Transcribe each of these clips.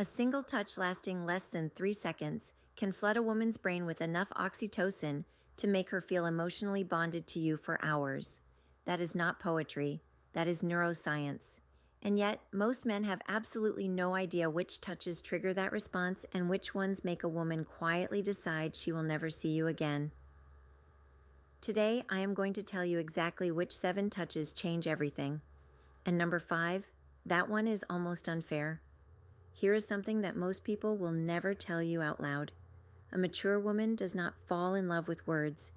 A single touch lasting less than 3 seconds can flood a woman's brain with enough oxytocin to make her feel emotionally bonded to you for hours. That is not poetry, that is neuroscience. And yet, most men have absolutely no idea which touches trigger that response and which ones make a woman quietly decide she will never see you again. Today, I am going to tell you exactly which 7 touches change everything. And number 5, that one is almost unfair. Here is something that most people will never tell you out loud. A mature woman does not fall in love with words.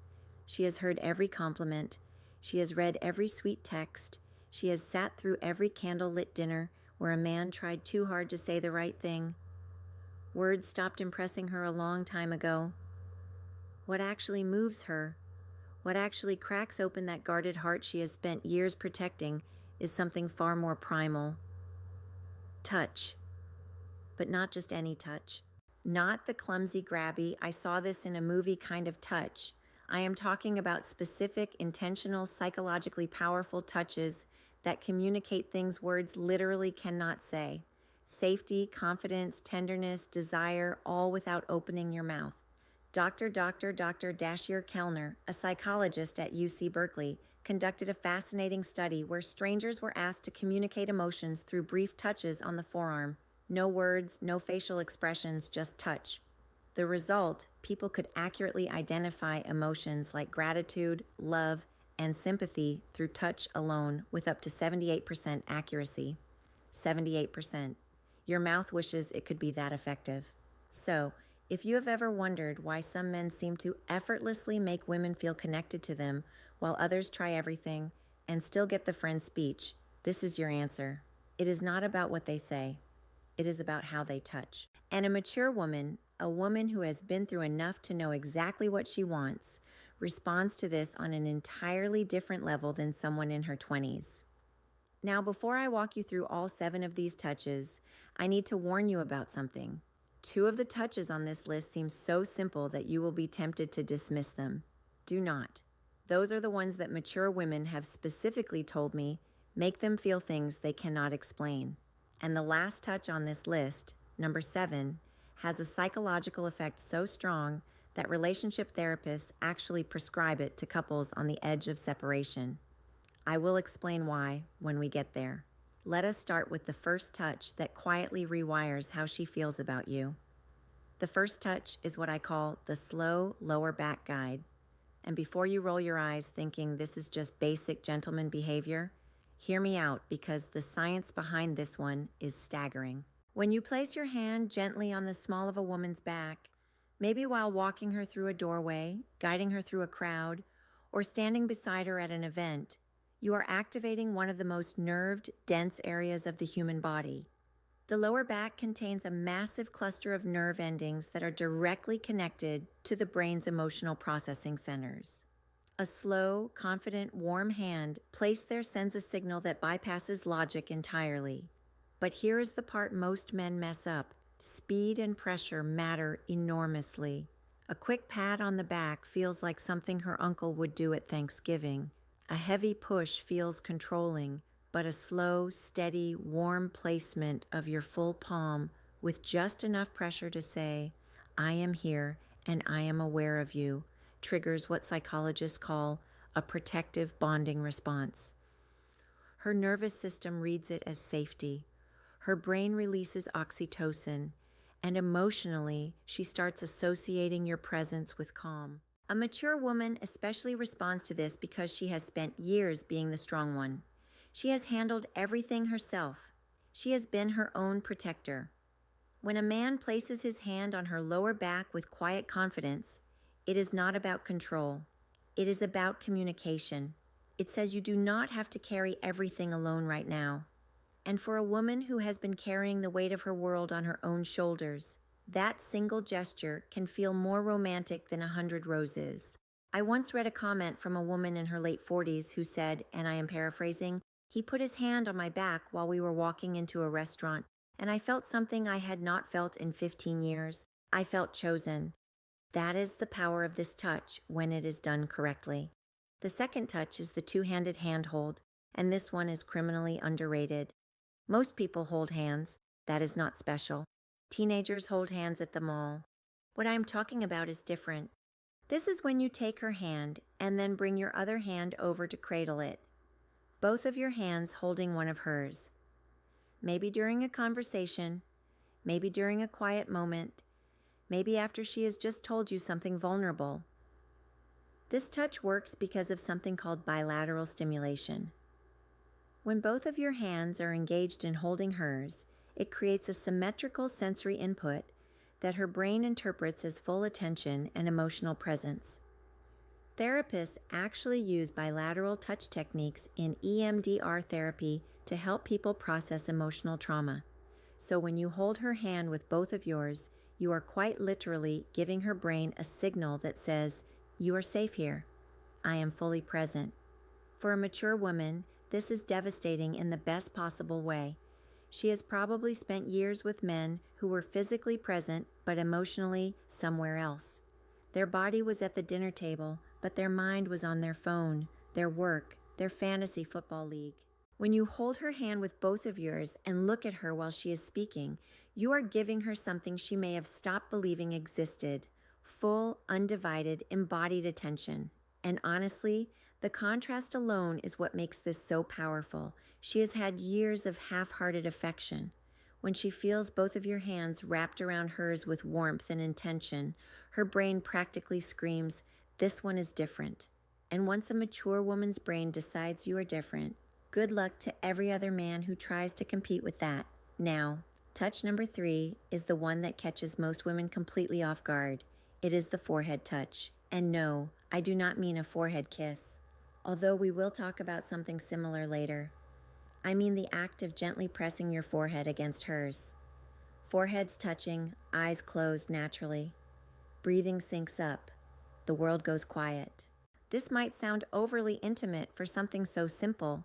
She has heard every compliment. She has read every sweet text. She has sat through every candlelit dinner where a man tried too hard to say the right thing. Words stopped impressing her a long time ago. What actually moves her, what actually cracks open that guarded heart she has spent years protecting, is something far more primal. Touch. But not just any touch. Not the clumsy, grabby, I saw this in a movie kind of touch. I am talking about specific, intentional, psychologically powerful touches that communicate things words literally cannot say. Safety, confidence, tenderness, desire, all without opening your mouth. Dr. Dashiell Kellner, a psychologist at UC Berkeley, conducted a fascinating study where strangers were asked to communicate emotions through brief touches on the forearm. No words, no facial expressions, just touch. The result, people could accurately identify emotions like gratitude, love, and sympathy through touch alone with up to 78% accuracy. 78%. Your mouth wishes it could be that effective. So, if you have ever wondered why some men seem to effortlessly make women feel connected to them while others try everything and still get the friend speech, this is your answer. It is not about what they say. It is about how they touch. And a mature woman, a woman who has been through enough to know exactly what she wants, responds to this on an entirely different level than someone in her 20s. Now, before I walk you through all 7 of these touches, I need to warn you about something. 2 of the touches on this list seem so simple that you will be tempted to dismiss them. Do not. Those are the ones that mature women have specifically told me make them feel things they cannot explain. And the last touch on this list, number 7, has a psychological effect so strong that relationship therapists actually prescribe it to couples on the edge of separation. I will explain why when we get there. Let us start with the first touch that quietly rewires how she feels about you. The first touch is what I call the slow lower back guide. And before you roll your eyes thinking this is just basic gentleman behavior, hear me out because the science behind this one is staggering. When you place your hand gently on the small of a woman's back, maybe while walking her through a doorway, guiding her through a crowd, or standing beside her at an event, you are activating one of the most nerved, dense areas of the human body. The lower back contains a massive cluster of nerve endings that are directly connected to the brain's emotional processing centers. A slow, confident, warm hand placed there sends a signal that bypasses logic entirely. But here is the part most men mess up. Speed and pressure matter enormously. A quick pat on the back feels like something her uncle would do at Thanksgiving. A heavy push feels controlling, but a slow, steady, warm placement of your full palm with just enough pressure to say, I am here and I am aware of you, triggers what psychologists call a protective bonding response. Her nervous system reads it as safety. Her brain releases oxytocin, and emotionally, she starts associating your presence with calm. A mature woman especially responds to this because she has spent years being the strong one. She has handled everything herself. She has been her own protector. When a man places his hand on her lower back with quiet confidence, it is not about control. It is about communication. It says you do not have to carry everything alone right now. And for a woman who has been carrying the weight of her world on her own shoulders, that single gesture can feel more romantic than 100 roses. I once read a comment from a woman in her late 40s who said, and I am paraphrasing, he put his hand on my back while we were walking into a restaurant, and I felt something I had not felt in 15 years. I felt chosen. That is the power of this touch when it is done correctly. The second touch is the two-handed handhold, and this one is criminally underrated. Most people hold hands. That is not special. Teenagers hold hands at the mall. What I'm talking about is different. This is when you take her hand and then bring your other hand over to cradle it, both of your hands holding one of hers. Maybe during a conversation, maybe during a quiet moment, maybe after she has just told you something vulnerable. This touch works because of something called bilateral stimulation. When both of your hands are engaged in holding hers, it creates a symmetrical sensory input that her brain interprets as full attention and emotional presence. Therapists actually use bilateral touch techniques in EMDR therapy to help people process emotional trauma. So when you hold her hand with both of yours, you are quite literally giving her brain a signal that says, "You are safe here. I am fully present." For a mature woman, this is devastating in the best possible way. She has probably spent years with men who were physically present but emotionally somewhere else. Their body was at the dinner table, but their mind was on their phone, their work, their fantasy football league. When you hold her hand with both of yours and look at her while she is speaking, you are giving her something she may have stopped believing existed: full, undivided, embodied attention. And honestly, the contrast alone is what makes this so powerful. She has had years of half-hearted affection. When she feels both of your hands wrapped around hers with warmth and intention, her brain practically screams, "This one is different." And once a mature woman's brain decides you are different, good luck to every other man who tries to compete with that. Now, touch number 3 is the one that catches most women completely off guard. It is the forehead touch. And no, I do not mean a forehead kiss, although we will talk about something similar later. I mean the act of gently pressing your forehead against hers. Foreheads touching, eyes closed naturally. Breathing syncs up. The world goes quiet. This might sound overly intimate for something so simple,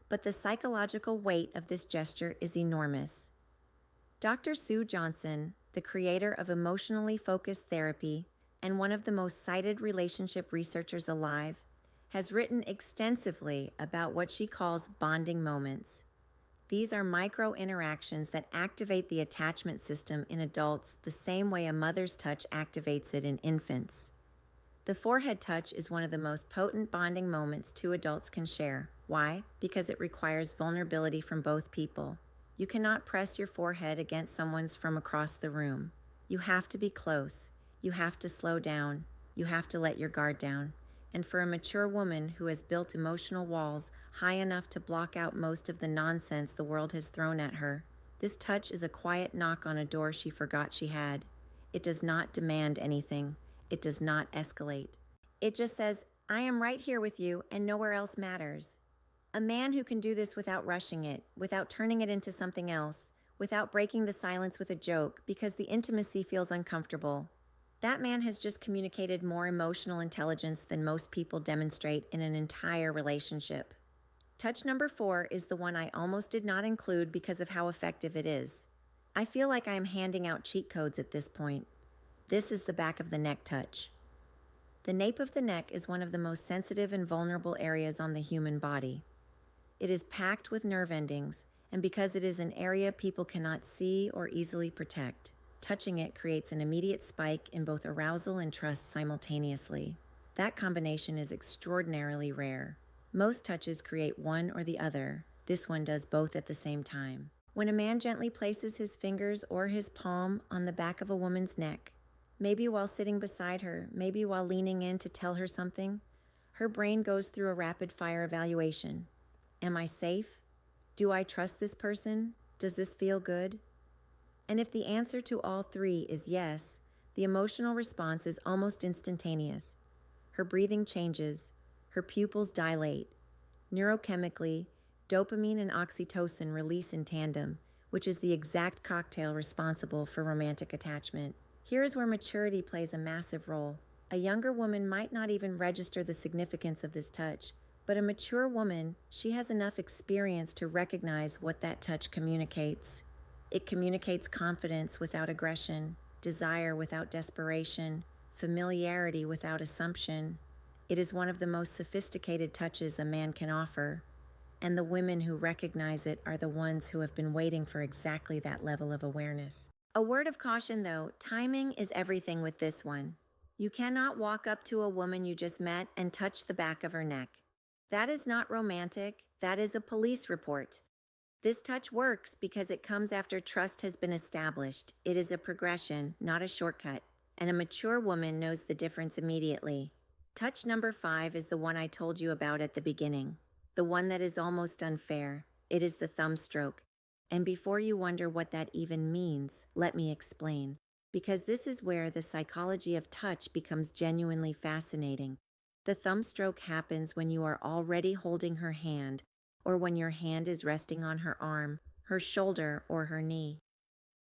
but the psychological weight of this gesture is enormous. Dr. Sue Johnson, the creator of emotionally focused therapy and one of the most cited relationship researchers alive, has written extensively about what she calls bonding moments. These are micro interactions that activate the attachment system in adults the same way a mother's touch activates it in infants. The forehead touch is one of the most potent bonding moments two adults can share. Why? Because it requires vulnerability from both people. You cannot press your forehead against someone's from across the room. You have to be close. You have to slow down. You have to let your guard down. And for a mature woman who has built emotional walls high enough to block out most of the nonsense the world has thrown at her, this touch is a quiet knock on a door she forgot she had. It does not demand anything. It does not escalate. It just says, "I am right here with you and nowhere else matters." A man who can do this without rushing it, without turning it into something else, without breaking the silence with a joke because the intimacy feels uncomfortable, that man has just communicated more emotional intelligence than most people demonstrate in an entire relationship. Touch number 4 is the one I almost did not include because of how effective it is. I feel like I am handing out cheat codes at this point. This is the back of the neck touch. The nape of the neck is one of the most sensitive and vulnerable areas on the human body. It is packed with nerve endings, and because it is an area people cannot see or easily protect, touching it creates an immediate spike in both arousal and trust simultaneously. That combination is extraordinarily rare. Most touches create one or the other. This one does both at the same time. When a man gently places his fingers or his palm on the back of a woman's neck, maybe while sitting beside her, maybe while leaning in to tell her something, her brain goes through a rapid-fire evaluation. Am I safe? Do I trust this person? Does this feel good? And if the answer to all 3 is yes, the emotional response is almost instantaneous. Her breathing changes. Her pupils dilate. Neurochemically, dopamine and oxytocin release in tandem, which is the exact cocktail responsible for romantic attachment. Here is where maturity plays a massive role. A younger woman might not even register the significance of this touch, but a mature woman, she has enough experience to recognize what that touch communicates. It communicates confidence without aggression, desire without desperation, familiarity without assumption. It is one of the most sophisticated touches a man can offer, and the women who recognize it are the ones who have been waiting for exactly that level of awareness. A word of caution though, timing is everything with this one. You cannot walk up to a woman you just met and touch the back of her neck. That is not romantic, that is a police report. This touch works because it comes after trust has been established. It is a progression, not a shortcut, and a mature woman knows the difference immediately. Touch number 5 is the one I told you about at the beginning, the one that is almost unfair. It is the thumb stroke. And before you wonder what that even means, let me explain, because this is where the psychology of touch becomes genuinely fascinating. The thumb stroke happens when you are already holding her hand, or when your hand is resting on her arm, her shoulder, or her knee.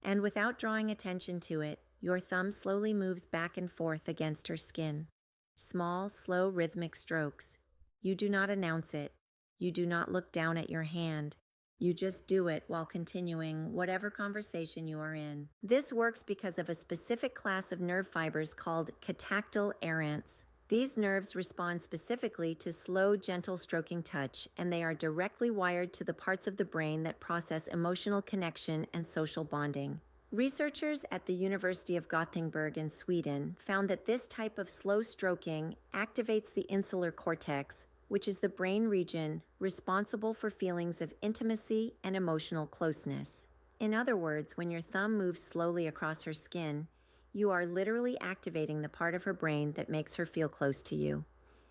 And without drawing attention to it, your thumb slowly moves back and forth against her skin. Small, slow, rhythmic strokes. You do not announce it. You do not look down at your hand. You just do it while continuing whatever conversation you are in. This works because of a specific class of nerve fibers called catactyl aerants. These nerves respond specifically to slow, gentle stroking touch, and they are directly wired to the parts of the brain that process emotional connection and social bonding. Researchers at the University of Gothenburg in Sweden found that this type of slow stroking activates the insular cortex, which is the brain region responsible for feelings of intimacy and emotional closeness. In other words, when your thumb moves slowly across her skin, you are literally activating the part of her brain that makes her feel close to you.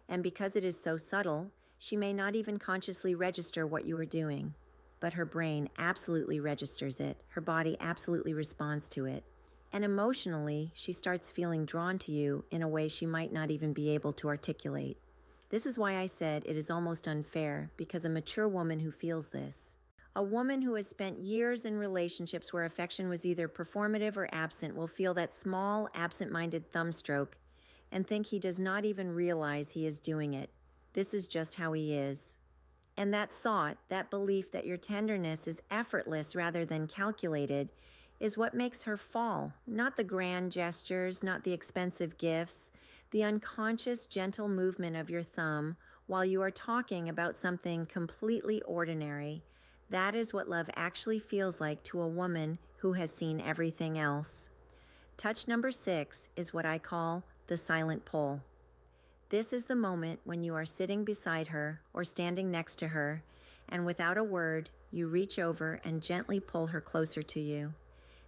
And because it is so subtle, she may not even consciously register what you are doing. But her brain absolutely registers it. Her body absolutely responds to it. And emotionally, she starts feeling drawn to you in a way she might not even be able to articulate. This is why I said it is almost unfair, because a mature woman who feels this, a woman who has spent years in relationships where affection was either performative or absent, will feel that small, absent-minded thumb stroke and think he does not even realize he is doing it. This is just how he is. And that thought, that belief that your tenderness is effortless rather than calculated, is what makes her fall, not the grand gestures, not the expensive gifts, the unconscious, gentle movement of your thumb while you are talking about something completely ordinary. That is what love actually feels like to a woman who has seen everything else. Touch number 6 is what I call the silent pull. This is the moment when you are sitting beside her or standing next to her, and without a word, you reach over and gently pull her closer to you.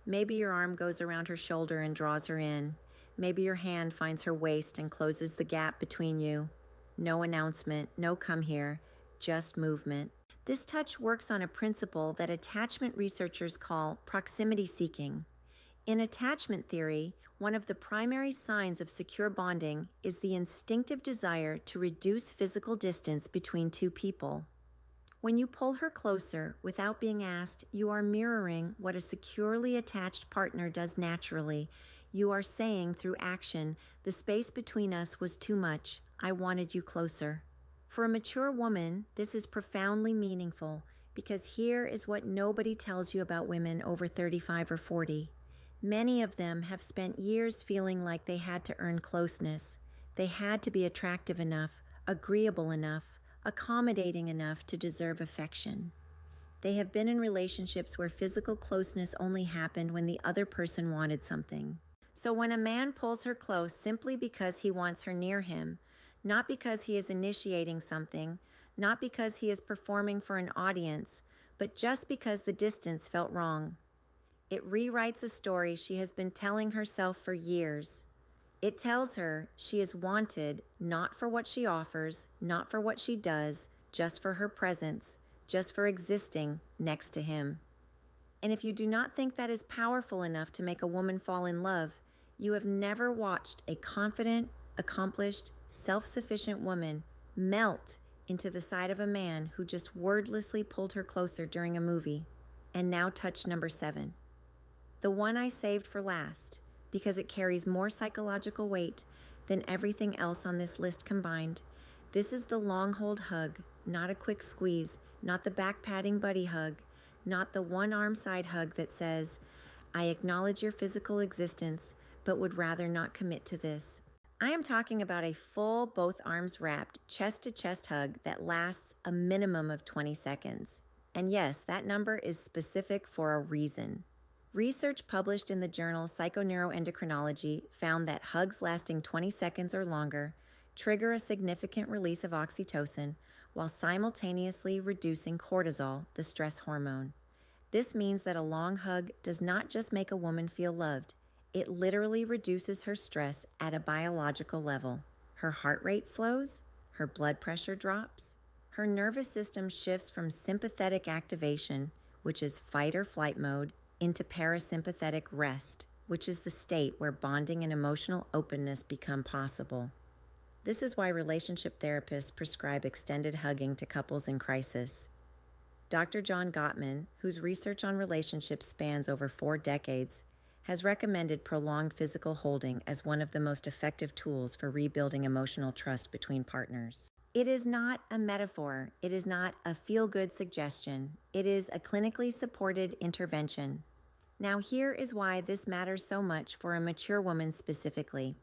Maybe your arm goes around her shoulder and draws her in. Maybe your hand finds her waist and closes the gap between you. No announcement, no come here, just movement. This touch works on a principle that attachment researchers call proximity seeking. In attachment theory, one of the primary signs of secure bonding is the instinctive desire to reduce physical distance between two people. When you pull her closer without being asked, you are mirroring what a securely attached partner does naturally. You are saying through action, the space between us was too much. I wanted you closer. For a mature woman, this is profoundly meaningful because here is what nobody tells you about women over 35 or 40. Many of them have spent years feeling like they had to earn closeness. They had to be attractive enough, agreeable enough, accommodating enough to deserve affection. They have been in relationships where physical closeness only happened when the other person wanted something. So when a man pulls her close simply because he wants her near him, not because he is initiating something, not because he is performing for an audience, but just because the distance felt wrong, it rewrites a story she has been telling herself for years. It tells her she is wanted not for what she offers, not for what she does, just for her presence, just for existing next to him. And if you do not think that is powerful enough to make a woman fall in love, you have never watched a confident, accomplished, self-sufficient woman melt into the side of a man who just wordlessly pulled her closer during a movie. And now touch number 7. The one I saved for last, because it carries more psychological weight than everything else on this list combined. This is the long hold hug, not a quick squeeze, not the back patting buddy hug, not the one arm side hug that says, I acknowledge your physical existence, but would rather not commit to this. I am talking about a full, both arms wrapped, chest to chest hug that lasts a minimum of 20 seconds. And yes, that number is specific for a reason. Research published in the journal Psychoneuroendocrinology found that hugs lasting 20 seconds or longer trigger a significant release of oxytocin while simultaneously reducing cortisol, the stress hormone. This means that a long hug does not just make a woman feel loved, it literally reduces her stress at a biological level. Her heart rate slows, her blood pressure drops, her nervous system shifts from sympathetic activation, which is fight or flight mode, into parasympathetic rest, which is the state where bonding and emotional openness become possible. This is why relationship therapists prescribe extended hugging to couples in crisis. Dr. John Gottman, whose research on relationships spans over 4 decades, has recommended prolonged physical holding as one of the most effective tools for rebuilding emotional trust between partners. It is not a metaphor. It is not a feel-good suggestion. It is a clinically supported intervention. Now, here is why this matters so much for a mature woman specifically.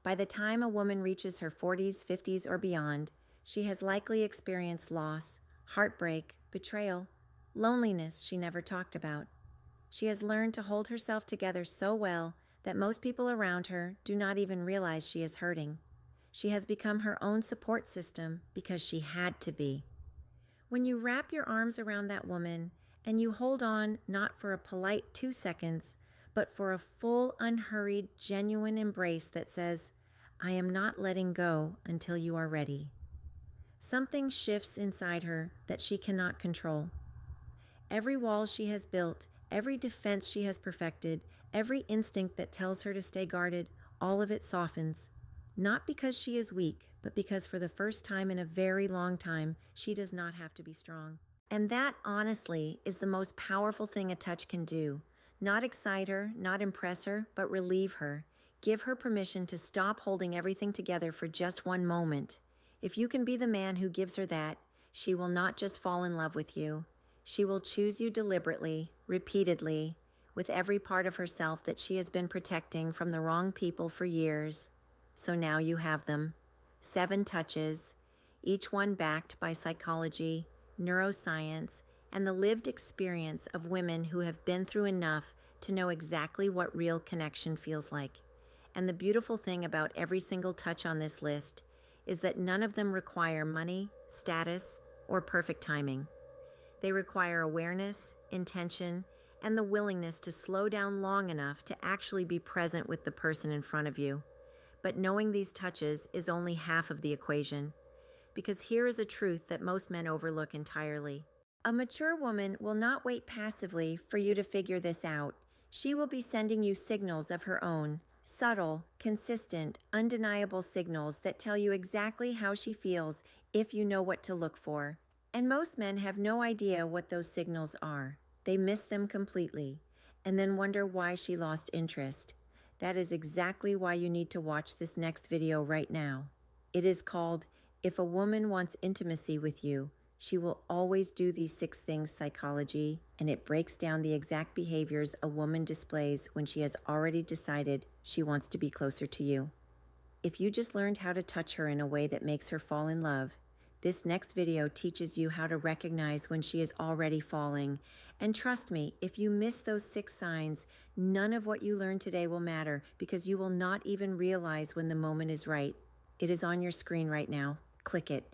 By the time a woman reaches her 40s, 50s, or beyond, she has likely experienced loss, heartbreak, betrayal, loneliness she never talked about. She has learned to hold herself together so well that most people around her do not even realize she is hurting. She has become her own support system because she had to be. When you wrap your arms around that woman and you hold on not for a polite 2 seconds, but for a full, unhurried, genuine embrace that says, "I am not letting go until you are ready," something shifts inside her that she cannot control. Every wall she has built, every defense she has perfected, every instinct that tells her to stay guarded, all of it softens. Not because she is weak, but because for the first time in a very long time, she does not have to be strong. And that, honestly, is the most powerful thing a touch can do. Not excite her, not impress her, but relieve her. Give her permission to stop holding everything together for just one moment. If you can be the man who gives her that, she will not just fall in love with you. She will choose you deliberately, repeatedly, with every part of herself that she has been protecting from the wrong people for years. So now you have them. 7 touches, each one backed by psychology, neuroscience, and the lived experience of women who have been through enough to know exactly what real connection feels like. And the beautiful thing about every single touch on this list is that none of them require money, status, or perfect timing. They require awareness, intention, and the willingness to slow down long enough to actually be present with the person in front of you. But knowing these touches is only half of the equation, because here is a truth that most men overlook entirely. A mature woman will not wait passively for you to figure this out. She will be sending you signals of her own, subtle, consistent, undeniable signals that tell you exactly how she feels if you know what to look for. And most men have no idea what those signals are. They miss them completely, and then wonder why she lost interest. That is exactly why you need to watch this next video right now. It is called, "If a Woman Wants Intimacy with You, She Will Always Do These 6 Things Psychology," and it breaks down the exact behaviors a woman displays when she has already decided she wants to be closer to you. If you just learned how to touch her in a way that makes her fall in love, this next video teaches you how to recognize when she is already falling. And trust me, if you miss those 6 signs, none of what you learned today will matter because you will not even realize when the moment is right. It is on your screen right now. Click it.